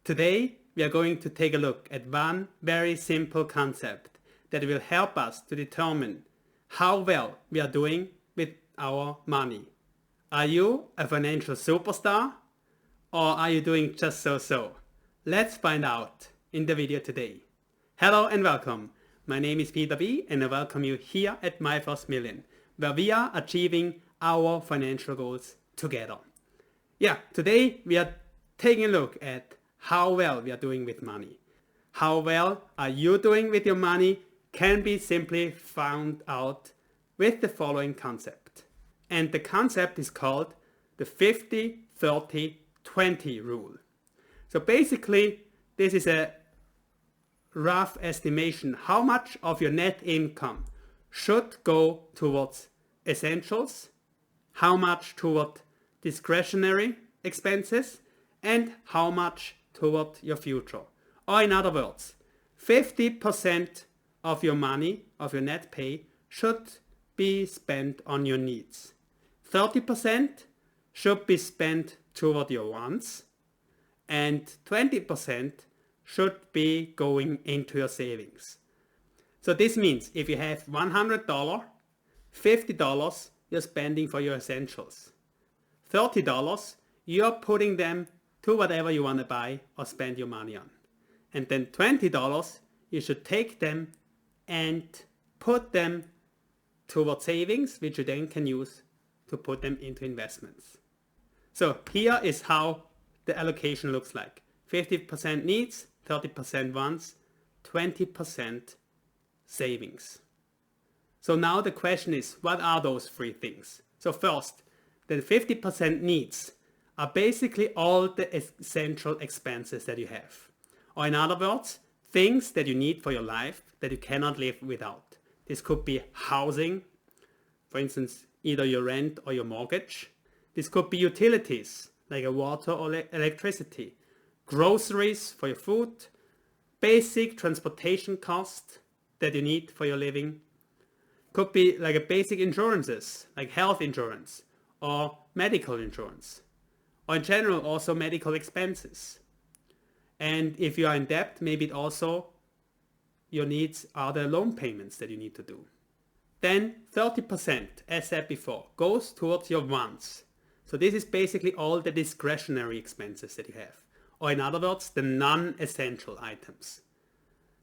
Today, we are going to take a look at one very simple concept that will help us to determine how well we are doing with our money. Are you a financial superstar or are you doing just so? Let's find out in the video today. Hello and welcome. My name is Peter B and I welcome you here at My First Million, where we are achieving our financial goals together. Today we are taking a look at how well we are doing with money. How well are you doing with your money can be simply found out with the following concept. And the concept is called the 50-30-20 rule. So basically, this is a rough estimation how much of your net income should go towards essentials, how much toward discretionary expenses, and how much toward your future. Or in other words, 50% of your money, of your net pay, should be spent on your needs. 30% should be spent toward your wants, and 20% should be going into your savings. So this means if you have $100, $50 you're spending for your essentials. $30 you're putting them to whatever you want to buy or spend your money on. And then $20 you should take them and put them toward savings, which you then can use to put them into investments. So here is how the allocation looks like. 50% needs, 30% wants, 20% savings. So now the question is, what are those three things? So first, the 50% needs are basically all the essential expenses that you have. Or in other words, things that you need for your life that you cannot live without. This could be housing, for instance, either your rent or your mortgage. This could be utilities, like water or electricity, groceries for your food, basic transportation costs that you need for your living. Could be like a basic insurances, like health insurance or medical insurance, or in general also medical expenses. And if you are in debt, maybe it also your needs are the loan payments that you need to do. Then 30%, as said before, goes towards your wants. So this is basically all the discretionary expenses that you have. Or in other words, the non-essential items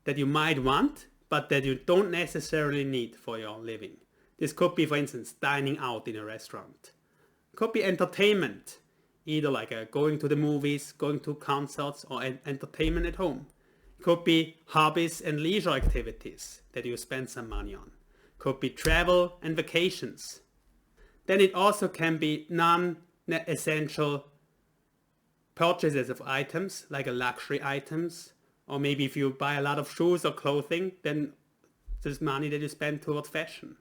that you might want, but that you don't necessarily need for your living. This could be, for instance, dining out in a restaurant. It could be entertainment, either like going to the movies, going to concerts, or entertainment at home. It could be hobbies and leisure activities that you spend some money on. It could be travel and vacations. Then it also can be non-essential purchases of items, like luxury items, or maybe if you buy a lot of shoes or clothing, then there's money that you spend toward fashion.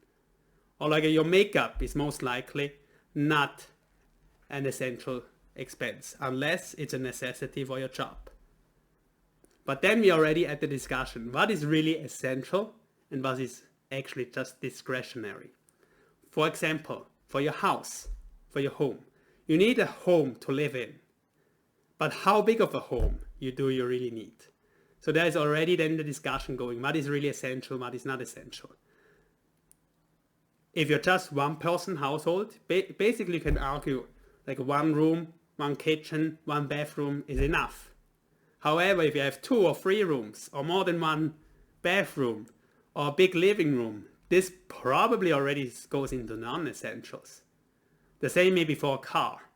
Or like your makeup is most likely not an essential expense, unless it's a necessity for your job. But then we are already at the discussion, what is really essential and what is actually just discretionary. For example, for your house, for your home, you need a home to live in. But how big of a home you really need? So there is already then the discussion going, what is really essential, what is not essential. If you're just one person household, basically you can argue like one room, one kitchen, one bathroom is enough. However, if you have 2 or 3 rooms or more than one bathroom or a big living room, this probably already goes into non-essentials. The same maybe for a car.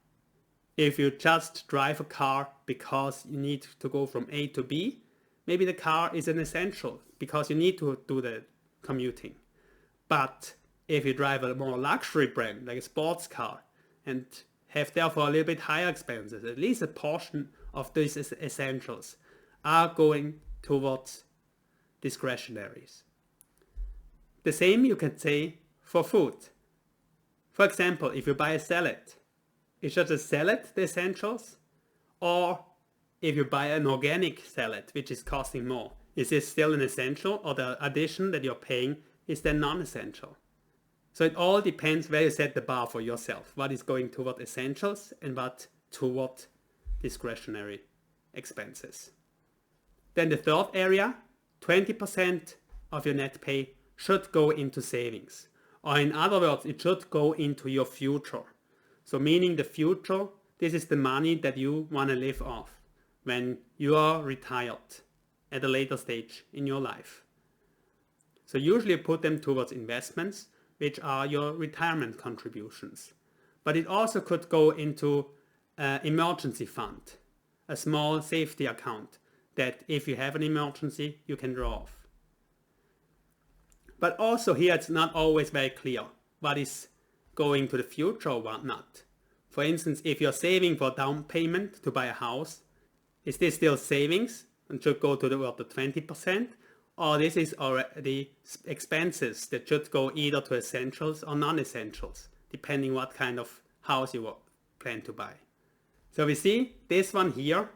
If you just drive a car because you need to go from A to B, maybe the car is an essential because you need to do the commuting. But if you drive a more luxury brand, like a sports car, and have therefore a little bit higher expenses, at least a portion of these essentials are going towards discretionaries. The same you can say for food. For example, if you buy a salad, is just a salad the essentials? Or if you buy an organic salad, which is costing more, is this still an essential, or the addition that you're paying is then non-essential? So it all depends where you set the bar for yourself. What is going toward essentials and what toward discretionary expenses. Then the third area, 20% of your net pay should go into savings. Or in other words, it should go into your future. So meaning the future, this is the money that you want to live off when you are retired at a later stage in your life. So usually you put them towards investments, which are your retirement contributions. But it also could go into an emergency fund, a small safety account that if you have an emergency, you can draw off. But also here it's not always very clear what is going to the future or what not. For instance, if you're saving for down payment to buy a house, is this still savings and should go to the 20%? Or this is already expenses that should go either to essentials or non-essentials, depending what kind of house you plan to buy. So we see this one here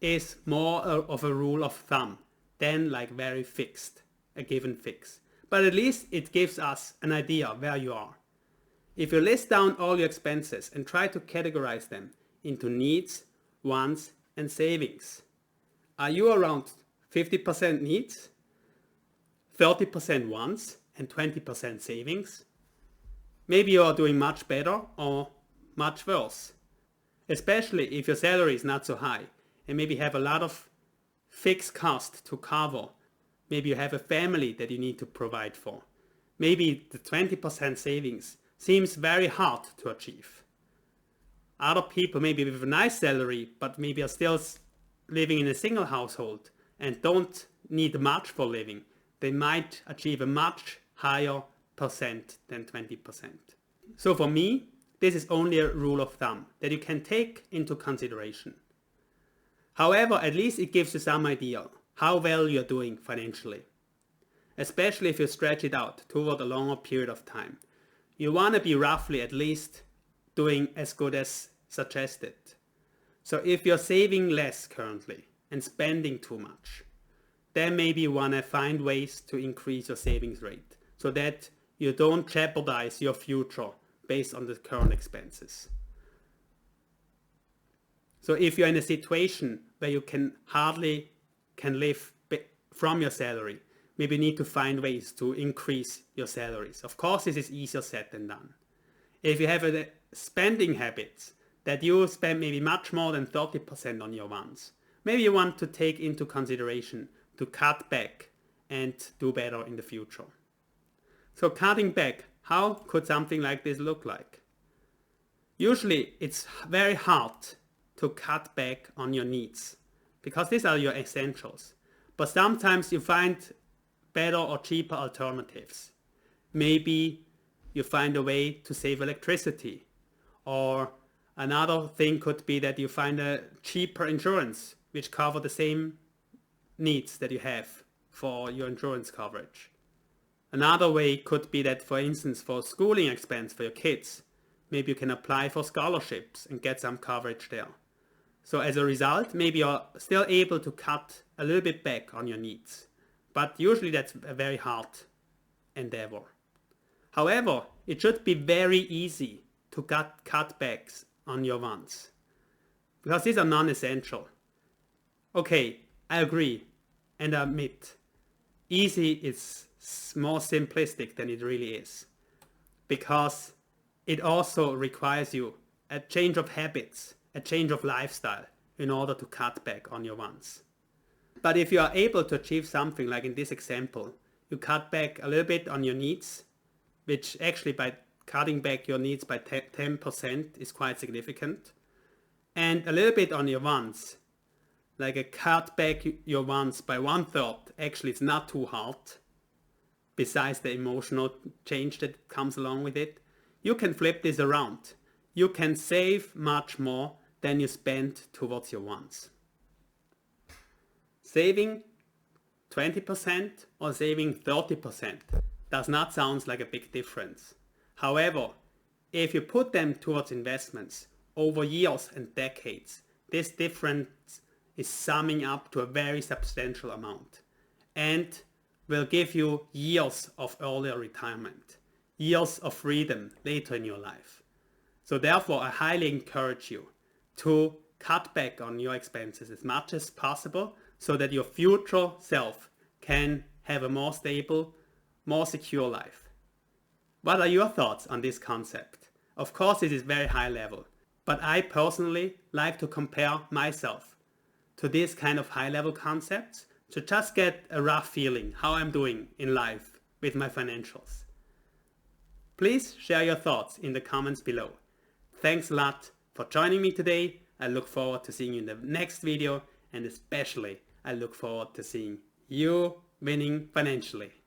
is more of a rule of thumb than like very fixed, a given fix. But at least it gives us an idea where you are. If you list down all your expenses and try to categorize them into needs, wants, and savings, are you around 50% needs, 30% wants, and 20% savings? Maybe you are doing much better or much worse, especially if your salary is not so high and maybe have a lot of fixed cost to cover. Maybe you have a family that you need to provide for. Maybe the 20% savings seems very hard to achieve. Other people maybe with a nice salary but maybe are still living in a single household and don't need much for living. They might achieve a much higher percent than 20%. So for me, this is only a rule of thumb that you can take into consideration. However, at least it gives you some idea how well you're doing financially. Especially if you stretch it out toward a longer period of time. You want to be roughly at least doing as good as suggested. So if you're saving less currently and spending too much, then maybe you want to find ways to increase your savings rate so that you don't jeopardize your future based on the current expenses. So if you're in a situation where you can hardly live from your salary, maybe you need to find ways to increase your salaries. Of course, this is easier said than done. If you have a spending habits that you spend maybe much more than 30% on your wants, maybe you want to take into consideration to cut back and do better in the future. So cutting back, how could something like this look like? Usually it's very hard to cut back on your needs because these are your essentials. But sometimes you find better or cheaper alternatives. Maybe you find a way to save electricity, or another thing could be that you find a cheaper insurance which cover the same needs that you have for your insurance coverage. Another way could be that, for instance, for schooling expense for your kids, maybe you can apply for scholarships and get some coverage there. So as a result, maybe you're still able to cut a little bit back on your needs. But usually that's a very hard endeavor. However, it should be very easy to cut backs on your wants, because these are non-essential. Okay, I agree and I admit, easy is more simplistic than it really is, because it also requires you a change of habits, a change of lifestyle in order to cut back on your wants. But if you are able to achieve something like in this example, you cut back a little bit on your needs, which actually by cutting back your needs by 10% is quite significant, and a little bit on your wants, like a cut back your wants by 1/3, actually it's not too hard, besides the emotional change that comes along with it. You can flip this around. You can save much more than you spend towards your wants. Saving 20% or saving 30% does not sound like a big difference. However, if you put them towards investments over years and decades, this difference is summing up to a very substantial amount and will give you years of earlier retirement, years of freedom later in your life. So therefore, I highly encourage you to cut back on your expenses as much as possible so that your future self can have a more stable, more secure life. What are your thoughts on this concept? Of course, it is very high level, but I personally like to compare myself to this kind of high level concepts to just get a rough feeling how I'm doing in life with my financials. Please share your thoughts in the comments below. Thanks a lot for joining me today. I look forward to seeing you in the next video, and especially I look forward to seeing you winning financially.